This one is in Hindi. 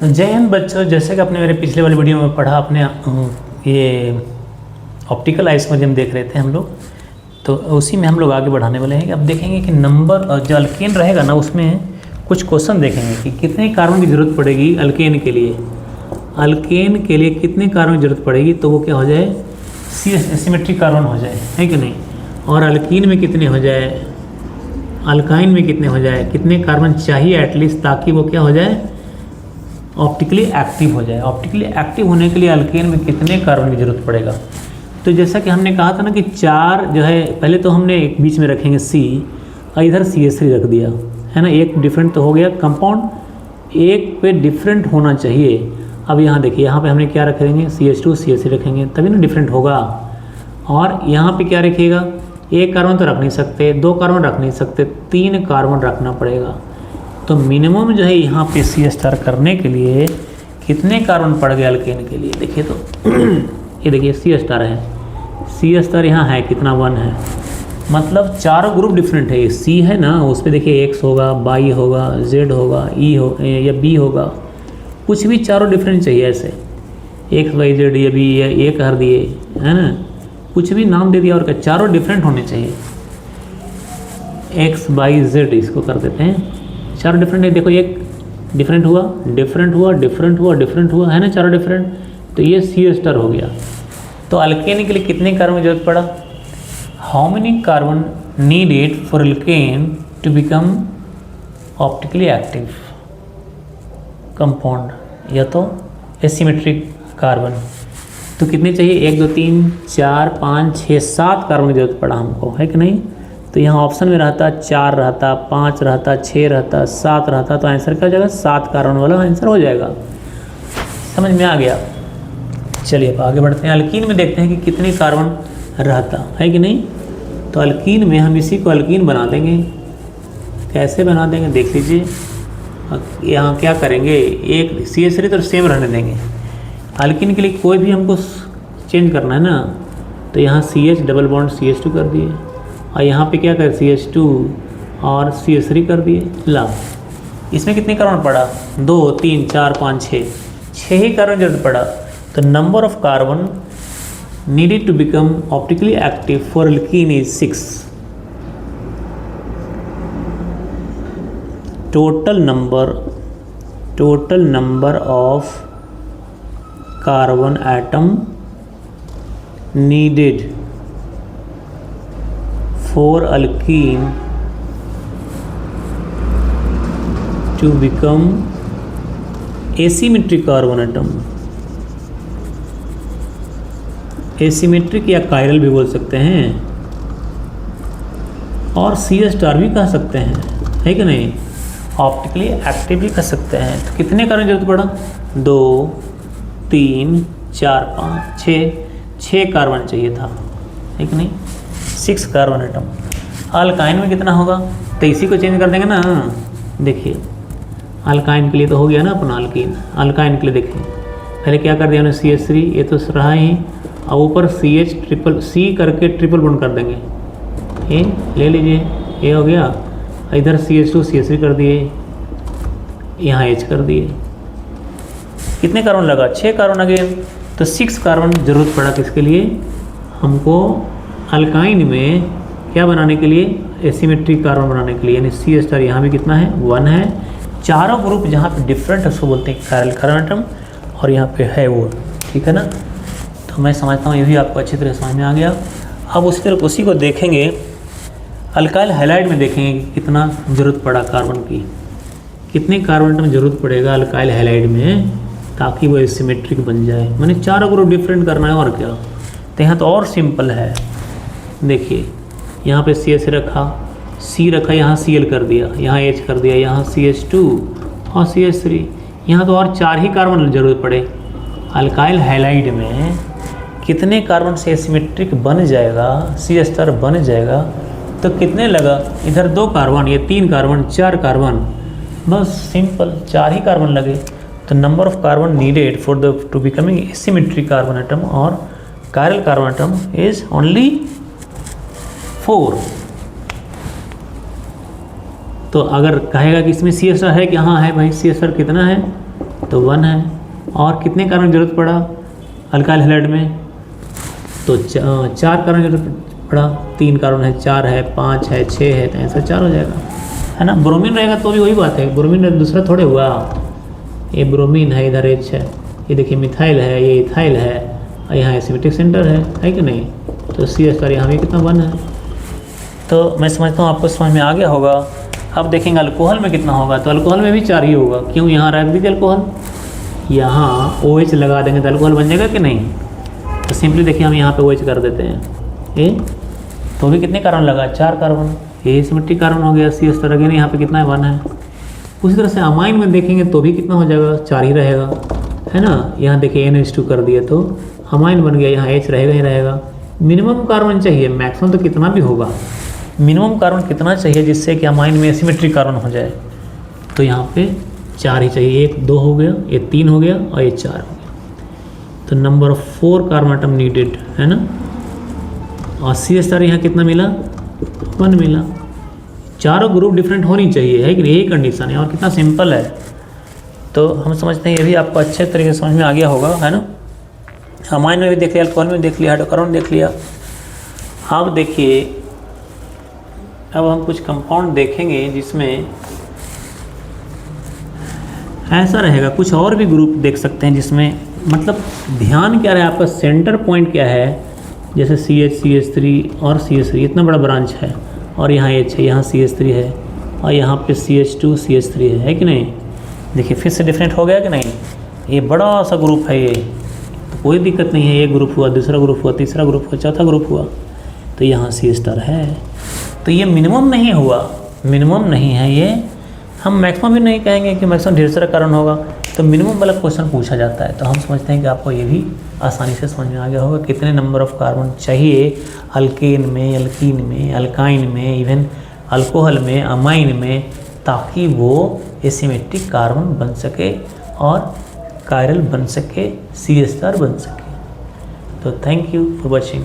जय हिंद बच्चों, जैसे कि आपने मेरे पिछले वाली वीडियो में पढ़ा, अपने ये ऑप्टिकल आइसोमेरिज्म देख रहे थे हम लोग, तो उसी में हम लोग आगे बढ़ाने वाले हैं कि अब देखेंगे कि नंबर जो अल्केन रहेगा ना, उसमें कुछ क्वेश्चन देखेंगे कि कितने कार्बन की ज़रूरत पड़ेगी अल्केन के लिए। अल्केन के लिए कितने कार्बन की ज़रूरत पड़ेगी तो वो क्या हो जाए, सिमेट्रिक कार्बन हो जाए, है कि नहीं। और अल्कीन में कितने हो जाए, अल्काइन में कितने हो जाए, कितने कार्बन चाहिए एटलीस्ट, ताकि वो क्या हो जाए, ऑप्टिकली एक्टिव हो जाए। ऑप्टिकली एक्टिव होने के लिए अल्केन में कितने कार्बन की ज़रूरत पड़ेगा। तो जैसा कि हमने कहा था ना कि 4 जो है, पहले तो हमने एक बीच में रखेंगे C और इधर CH3 रख दिया है ना। एक डिफरेंट तो हो गया कंपाउंड, एक पे डिफरेंट होना चाहिए। अब यहाँ देखिए, यहाँ पे हमने क्या रख देंगे, CH2 CH3 रखेंगे तभी ना डिफरेंट होगा। और यहाँ पे क्या रखिएगा, एक कार्बन तो रख नहीं सकते, 2 कार्बन रख नहीं सकते, 3 कार्बन रखना पड़ेगा। तो मिनिमम जो है यहाँ पे C* करने के लिए कितने कार्बन पड़ गए अल्केन के लिए, देखिए तो ये देखिए C* है, C* यहाँ है कितना, 1 है, मतलब चारों ग्रुप डिफरेंट है। ये C है ना, उस पर देखिए X होगा, Y होगा, Z होगा, E हो या B होगा, कुछ भी चारों डिफरेंट चाहिए ऐसे, X Y Z या B या A कर दिए, है ना, कुछ भी नाम दे दिया और क्या, चारों डिफरेंट होने चाहिए। X Y Z इसको कर देते हैं, चारों डिफरेंट है। देखो एक डिफरेंट हुआ, डिफरेंट हुआ, डिफरेंट हुआ, डिफरेंट हुआ, है ना, चारों डिफरेंट, तो ये C* हो गया। तो अल्केन के लिए कितने कार्बन की जरूरत पड़ा, how many carbon needed for alkane to become optically active compound या तो एसिमेट्रिक कार्बन। तो कितने चाहिए, 1 2 3 4 5 6 7 कार्बन की जरूरत पड़ा हमको, है कि नहीं। तो यहाँ ऑप्शन में रहता 4 रहता, 5 रहता, 6 रहता, 7 रहता, तो आंसर क्या हो जाएगा, 7 कार्बन वाला आंसर हो जाएगा। समझ में आ गया। चलिए अब आगे बढ़ते हैं, अल्कीन में देखते हैं कि कितने कार्बन रहता है कि नहीं। तो अल्कीन में हम इसी को अल्कीन बना देंगे। कैसे बना देंगे देख लीजिए। यहाँ क्या करेंगे, एक CH3 तो सेम रहने देंगे। अल्कीन के लिए कोई भी हमको चेंज करना है ना, तो यहाँ CH डबल बॉन्ड CH2 कर दिए, और यहाँ पे क्या कर CH2 और CH3 कर दिए। ला, इसमें कितने कार्बन पड़ा, 2 3 4 5 6 ही कार्बन जरूरत पड़ा। तो number of carbon needed to become optically active for alkene is 6। Total number of carbon atom needed for alkene to become asymmetric carbon atom, asymmetric या कायरल भी बोल सकते हैं, और C* भी कह सकते हैं, है कि नहीं, ऑप्टिकली एक्टिव भी कह सकते हैं। तो कितने कार्बन जरूरत पड़ा, 2 3 4 5 6 कार्बन चाहिए था, है कि नहीं, 6 कार्बन एटम। अल्काइन में कितना होगा, तो इसी को चेंज कर देंगे ना। देखिए अल्काइन के लिए तो हो गया ना अपना अल्कीन। अल्काइन के लिए देखिए पहले क्या कर दिया हमने, CH3 ये तो रहा ही, और ऊपर C करके ट्रिपल बॉन्ड कर देंगे। ये ले लीजिए, ये हो गया, इधर CH2 CH3 कर दिए, यहाँ H कर दिए। कितने कार्बन लगा, 6 कार्बन आ गए। तो 6 कार्बन जरूरत पड़ा किसके लिए हमको, अल्काइन में क्या बनाने के लिए, एसिमेट्रिक कार्बन बनाने के लिए। यानी C* यहाँ भी कितना है, 1 है। चारों ग्रुप जहाँ पे डिफरेंट है उसको बोलते हैं कायरल कार्बन एटम, और यहाँ पे है वो, ठीक है ना। तो मैं समझता हूँ ये भी आपको अच्छी तरह समझ में आ गया। अब उसी को देखेंगे अल्काइल हैलाइड में, देखेंगे कि कितना ज़रूरत पड़ा कार्बन की, कितने कार्बन एटम ज़रूरत पड़ेगा अल्काइल हैलाइड में, ताकि वो एसिमेट्रिक बन जाए। मैंने चारों ग्रुप डिफरेंट करना है और क्या। तो यहाँ तो और सिंपल है, देखिए यहाँ पे CH रखा, C रखा, यहाँ Cl कर दिया, यहाँ H कर दिया, यहाँ CH2 और CH3। यहाँ तो और 4 ही कार्बन जरूरत पड़े। अल्काइल हैलाइड में कितने कार्बन से एसिमेट्रिक बन जाएगा, C* बन जाएगा, तो कितने लगा, इधर 2 कार्बन, ये 3 कार्बन, 4 कार्बन, बस सिंपल 4 ही कार्बन लगे। तो number of carbon needed for to becoming asymmetric carbon atom और chiral carbon atom is only 4। तो अगर कहेगा कि इसमें CH है कि हाँ है भाई, CH कितना है, तो तो 1 है। और कितने कार्बन की जरूरत पड़ा अल्काइल हैलाइड में, तो 4 कार्बन की जरूरत पड़ा। 3 कार्बन है, 4 है, 5 है, 6 है, तो आंसर 4 हो जाएगा, है ना। ब्रोमीन रहेगा तो भी वही बात है, ब्रोमीन दूसरा थोड़े हुआ, ये ब्रोमीन है, इधर H है, ये देखिए मिथाइल है, ये इथाइल है, और यहाँ एसिमेट्रिक सेंटर है कि नहीं। तो CH यहाँ भी कितना 1 है। तो मैं समझता हूँ आपको समझ में आ गया होगा। अब देखेंगे अल्कोहल में कितना होगा, तो अल्कोहल में भी 4 ही होगा। क्यों, यहाँ रख दीजिए अल्कोहल, यहाँ OH लगा देंगे तो अल्कोहल बन जाएगा कि नहीं। तो सिंपली देखिए हम यहाँ पे OH कर देते हैं, ये तो भी कितने कार्बन लगा, 4 कार्बन, ये सिमेट्रिक कार्बन हो गया। CH तरह के यहाँ पे कितना है, 1 है। उसी तरह से अमाइन में देखेंगे तो भी कितना हो जाएगा, 4 ही रहेगा, है ना। यहाँ देखिए NH2 कर दिए तो अमाइन बन गया, यहाँ H रहेगा ही रहेगा। मिनिमम कार्बन चाहिए, मैक्सिमम तो कितना भी होगा, मिनिमम कार्बन कितना चाहिए जिससे कि अमाइन में सिमेट्रिक कार्बन हो जाए। तो यहाँ पे 4 ही चाहिए, 1 2 हो गया, ये 3 हो गया और ये 4 हो गया। तो नंबर 4 कार्बन आइटम नीडेड, है ना। और CH यहाँ कितना मिला, 1 मिला। चारों ग्रुप डिफरेंट होनी चाहिए, है कि नहीं, यही कंडीशन है। और कितना सिंपल है, तो हम समझते हैं ये भी आपको अच्छे तरीके से समझ में आ गया होगा, है ना। अमाइन में भी देख लिया, अल्कोहल में देख लिया, हाइड्रोकार्बन देख लिया। अब देखिए, अब हम कुछ कंपाउंड देखेंगे जिसमें ऐसा रहेगा, कुछ और भी ग्रुप देख सकते हैं जिसमें मतलब ध्यान क्या रहे आपका, सेंटर पॉइंट क्या है। जैसे CH CH3 और CH3 इतना बड़ा ब्रांच है, और यहाँ H है, यहाँ CH3 है, और यहाँ पे CH2 CH3 है कि नहीं। देखिए फिर से डिफरेंट हो गया कि नहीं, ये बड़ा सा ग्रुप है, ये तो कोई दिक्कत नहीं है। एक ग्रुप हुआ, दूसरा ग्रुप हुआ, तीसरा ग्रुप हुआ, चौथा ग्रुप हुआ, तो यहाँ CH है। तो ये मिनिमम नहीं हुआ, मिनिमम नहीं है ये, हम मैक्सिमम भी नहीं कहेंगे कि मैक्सिमम ढेर सारा कारण होगा। तो मिनिमम वाला क्वेश्चन पूछा जाता है, तो हम समझते हैं कि आपको ये भी आसानी से समझ में आ गया होगा कितने नंबर ऑफ़ कार्बन चाहिए अल्केन में, अल्कीन में, अल्काइन में, इवन अल्कोहल में, अमाइन में, ताकि वो एसिमेट्रिक कार्बन बन सके और कायरल बन सके, CH बन सके। तो थैंक यू फॉर वॉचिंग।